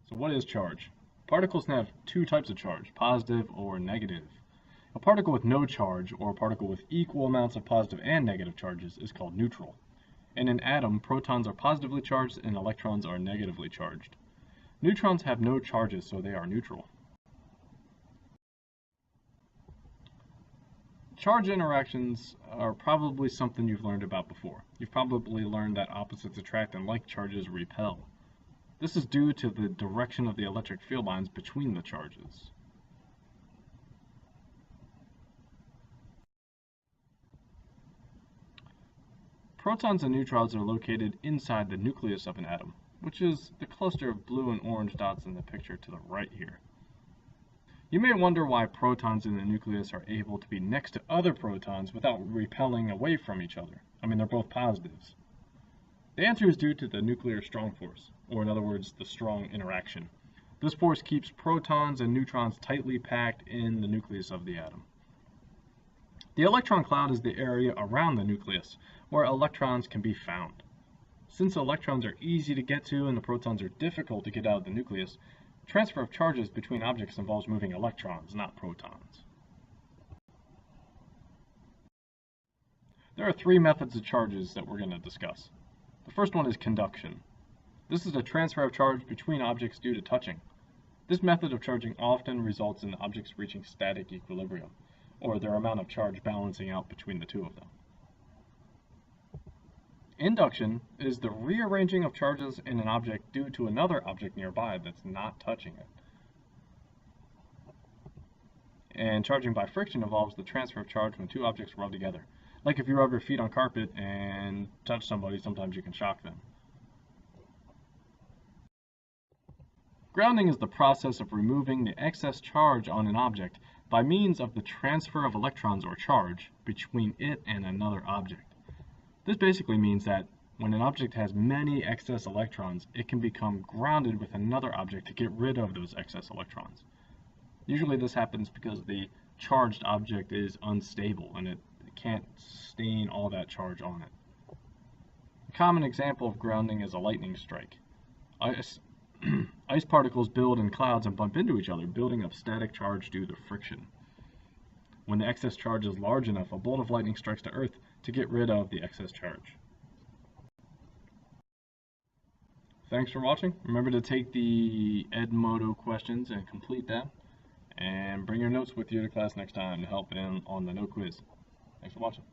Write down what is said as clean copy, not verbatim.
So what is charge? Particles can have two types of charge, positive or negative. A particle with no charge, or a particle with equal amounts of positive and negative charges, is called neutral. In an atom, protons are positively charged and electrons are negatively charged. Neutrons have no charges, so they are neutral. Charge interactions are probably something you've learned about before. You've probably learned that opposites attract and like charges repel. This is due to the direction of the electric field lines between the charges. Protons and neutrons are located inside the nucleus of an atom, which is the cluster of blue and orange dots in the picture to the right here. You may wonder why protons in the nucleus are able to be next to other protons without repelling away from each other. I mean, they're both positives. The answer is due to the nuclear strong force, or in other words, the strong interaction. This force keeps protons and neutrons tightly packed in the nucleus of the atom. The electron cloud is the area around the nucleus where electrons can be found. Since electrons are easy to get to and the protons are difficult to get out of the nucleus, transfer of charges between objects involves moving electrons, not protons. There are three methods of charges that we're going to discuss. The first one is conduction. This is a transfer of charge between objects due to touching. This method of charging often results in objects reaching static equilibrium, or their amount of charge balancing out between the two of them. Induction is the rearranging of charges in an object due to another object nearby that's not touching it. And charging by friction involves the transfer of charge when two objects rub together. Like if you rub your feet on carpet and touch somebody, sometimes you can shock them. Grounding is the process of removing the excess charge on an object by means of the transfer of electrons or charge between it and another object. This basically means that when an object has many excess electrons, it can become grounded with another object to get rid of those excess electrons. Usually this happens because the charged object is unstable and it can't sustain all that charge on it. A common example of grounding is a lightning strike. Ice particles build in clouds and bump into each other, building up static charge due to friction. When the excess charge is large enough, a bolt of lightning strikes to Earth to get rid of the excess charge. Thanks for watching. Remember to take the Edmodo questions and complete them, and bring your notes with you to class next time to help in on the note quiz. Thanks for watching.